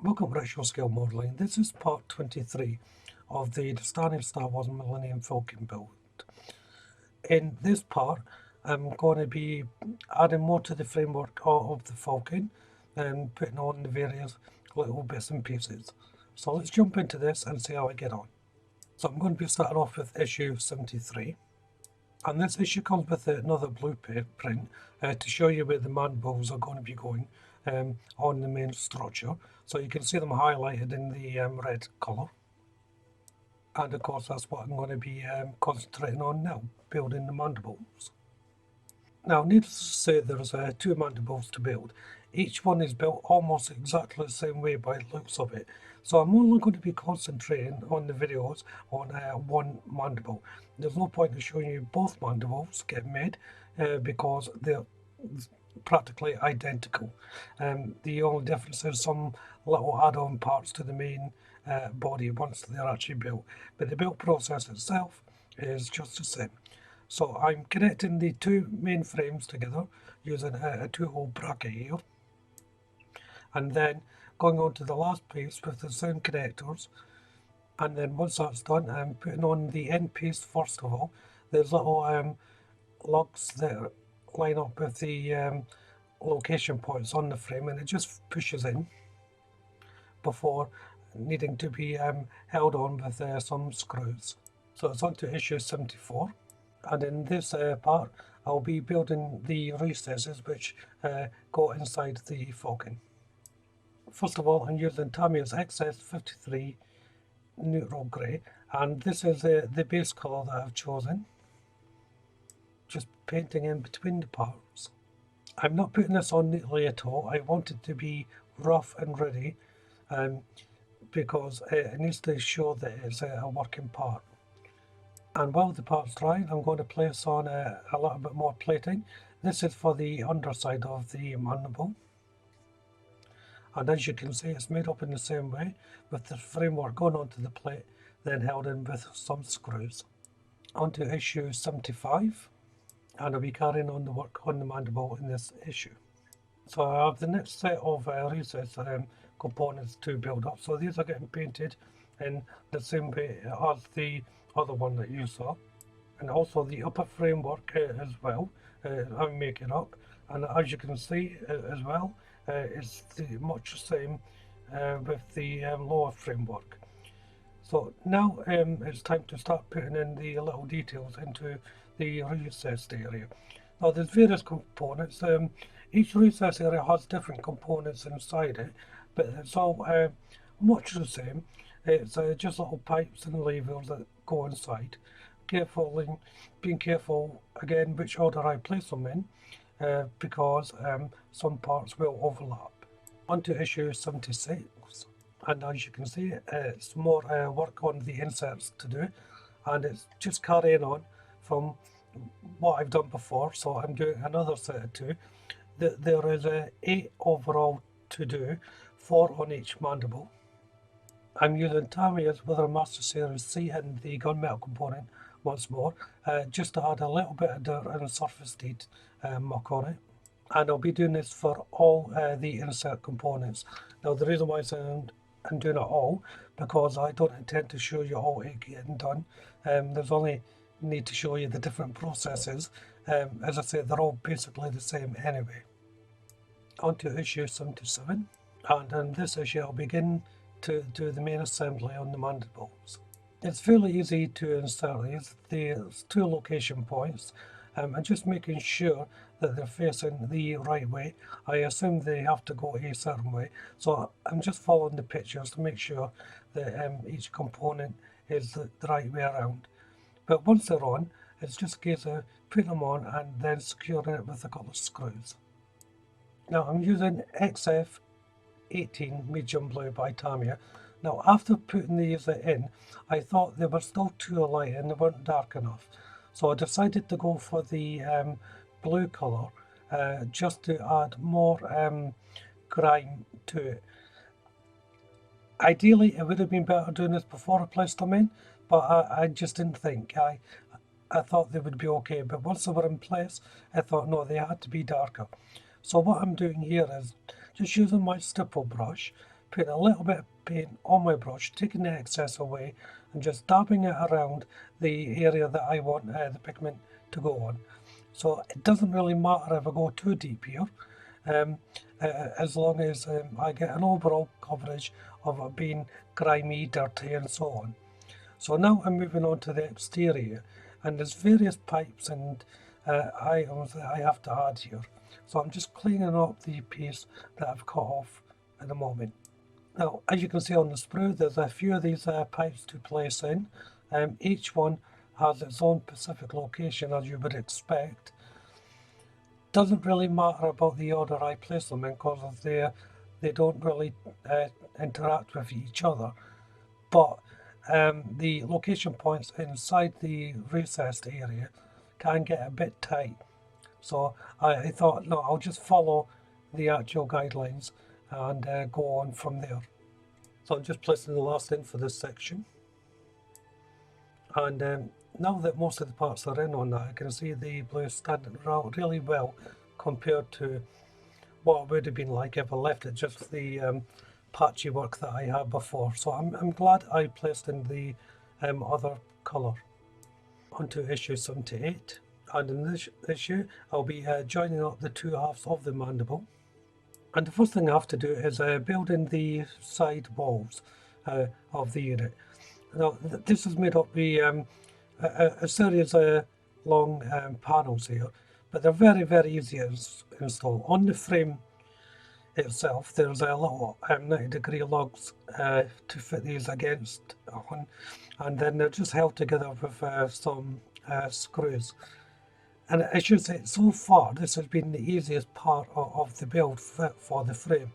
Welcome to Retro Scale Modelling. This is part 23 of the DeAgostini Star Wars Millennium Falcon build. In this part, I'm going to be adding more to the framework of the Falcon and putting on the various little bits and pieces. So let's jump into this and see how I get on. So I'm going to be starting off with issue 73. And this issue comes with another blueprint to show you where the mandibles are going to be going on the main structure. So you can see them highlighted in the red colour. And of course that's what I'm going to be concentrating on now, building the mandibles. Now needless to say, there's two mandibles to build. Each one is built almost exactly the same way by the looks of it. So I'm only going to be concentrating on the videos on one mandible. There's no point in showing you both mandibles get made because they're practically identical. The only difference is some little add-on parts to the main body once they're actually built. But the build process itself is just the same. So I'm connecting the two main frames together using a two-hole bracket here. And then going on to the last piece with the same connectors. And then once that's done, I'm putting on the end piece first of all. There's little lugs that line up with the location points on the frame, and it just pushes in before needing to be held on with some screws. So it's on to issue 74. And in this part, I'll be building the recesses which go inside the Falcon. First of all, I'm using Tamiya's XS53 neutral grey, and this is the base colour that I've chosen. Just painting in between the parts. I'm not putting this on neatly at all. I want it to be rough and ready because it needs to show that it's a working part. And while the part's drying, I'm going to place on a little bit more plating. This is for the underside of the mandible. And as you can see, it's made up in the same way, with the framework going onto the plate, then held in with some screws. On to issue 75, and I'll be carrying on the work on the mandible in this issue. So I have the next set of recess components to build up. So these are getting painted in the same way as the other one that you saw. And also the upper framework as well, I'm making up. And as you can see as well, it's much the same with the lower framework. So now it's time to start putting in the little details into the recessed area. Now there's various components. Each recess area has different components inside it, but it's all much the same. It's just little pipes and levers that go inside. Being careful again which order I place them in, because some parts will overlap. On to issue 76, and as you can see, it's more work on the inserts to do, and it's just carrying on from what I've done before. So I'm doing another set of two. There is 8 overall to do, 4 on each mandible. I'm using Tamiya's Weather Master Series C and the gunmetal component once more, just to add a little bit of dirt and surface heat muck on it. And I'll be doing this for all the insert components. Now the reason why I'm doing it all, because I don't intend to show you all it getting done. There's only need to show you the different processes. As I said, they're all basically the same anyway. On to issue 77, and in this issue I'll begin to do the main assembly on the mandibles. It's fairly easy to insert these. There's 2 location points, and just making sure that they're facing the right way. I assume they have to go a certain way, so I'm just following the pictures to make sure that each component is the right way around. But once they're on, it's just a case of putting them on and then securing it with a couple of screws. Now I'm using XF18 medium blue by Tamiya. Now after putting these in, I thought they were still too light and they weren't dark enough. So I decided to go for the blue colour just to add more grime to it. Ideally it would have been better doing this before I placed them in, but I just didn't think. I thought they would be okay, but once they were in place, I thought no, they had to be darker. So what I'm doing here is just using my stipple brush, putting a little bit of paint on my brush, taking the excess away and just dabbing it around the area that I want the pigment to go on. So it doesn't really matter if I go too deep here, as long as I get an overall coverage of it being grimy, dirty and so on. So now I'm moving on to the exterior, and there's various pipes and items that I have to add here. So I'm just cleaning up the piece that I've cut off at the moment. Now, as you can see on the sprue, there's a few of these pipes to place in. Each one has its own specific location, as you would expect. Doesn't really matter about the order I place them in, because they don't really interact with each other. But the location points inside the recessed area can get a bit tight. So I thought, no, I'll just follow the actual guidelines and go on from there. So I'm just placing the last in for this section. And now that most of the parts are in on that, I can see the blue standing out really well compared to what it would have been like if I left it just the patchy work that I had before. So I'm glad I placed in the other colour. Onto issue 78, and in this issue I'll be joining up the two halves of the mandible. And the first thing I have to do is build in the side walls of the unit. Now this is made up of a series of long panels here, but they're very easy to install. On the frame itself there's a little 90-degree lugs to fit these against on, and then they're just held together with some screws. And I should say, so far this has been the easiest part of the build for the frame.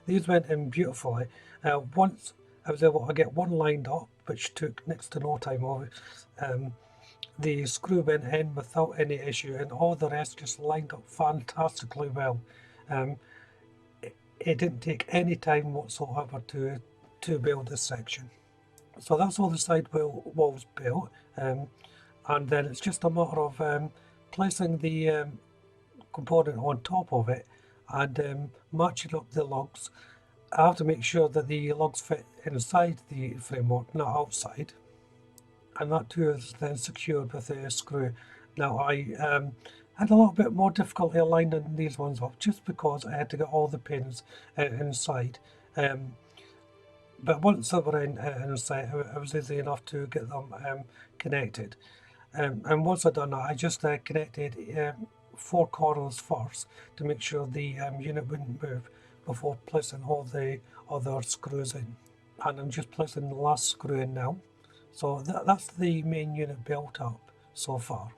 These went in beautifully. Once I was able to get one lined up, which took next to no time of it, the screw went in without any issue, and all the rest just lined up fantastically well. It didn't take any time whatsoever to build this section. So that's all the side walls built, and then it's just a matter of placing the component on top of it and matching up the lugs. I have to make sure that the lugs fit inside the framework, not outside, and that too is then secured with a screw. Now I had a little bit more difficulty aligning these ones up just because I had to get all the pins inside. But once they were inside, it was easy enough to get them connected. And once I'd done that, I just connected 4 corners first to make sure the unit wouldn't move before placing all the other screws in. And I'm just placing the last screw in now. So that's the main unit built up so far.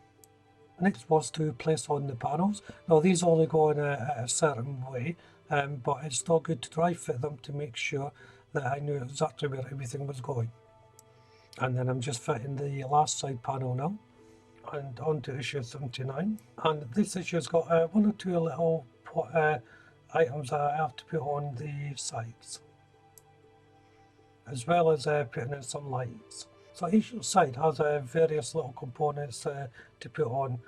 Next was to place on the panels. Now these only go in a certain way, but it's still good to dry fit them to make sure that I knew exactly where everything was going. And then I'm just fitting the last side panel now. And on to issue 79. And this issue's got 1 or 2 little items that I have to put on the sides, as well as putting in some lights. So each side has various little components to put on.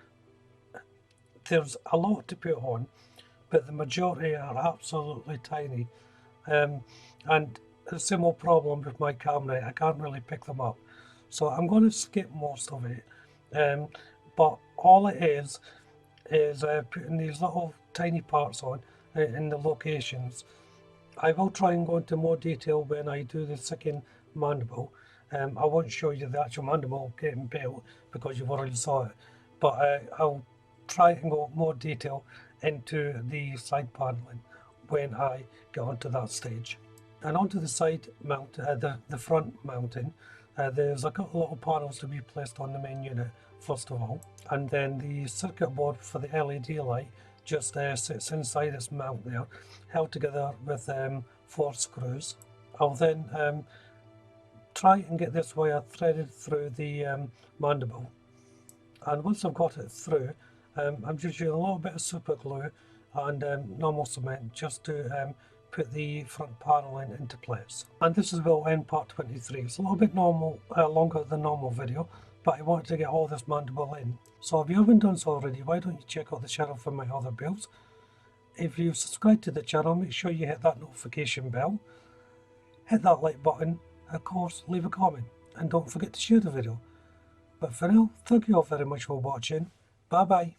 There's a lot to put on, but the majority are absolutely tiny. And the simple problem with my camera, I can't really pick them up. So I'm going to skip most of it. But all it is putting these little tiny parts on in the locations. I will try and go into more detail when I do the second mandible. I won't show you the actual mandible getting built because you've already saw it, but I'll try and go more detail into the side paneling when I get onto that stage. And onto the side mount, the front mounting, there's a couple of little panels to be placed on the main unit first of all, and then the circuit board for the LED light just sits inside this mount there, held together with 4 screws. I'll then try and get this wire threaded through the mandible, and once I've got it through, I'm just using a little bit of super glue and normal cement just to put the front paneling into place. And this is will end part 23. It's a little bit longer than normal video, but I wanted to get all this mandible in. So if you haven't done so already, why don't you check out the channel for my other builds. If you subscribe to the channel, make sure you hit that notification bell. hit that like button, of course leave a comment, and don't forget to share the video. But for now, thank you all very much for watching. Bye bye.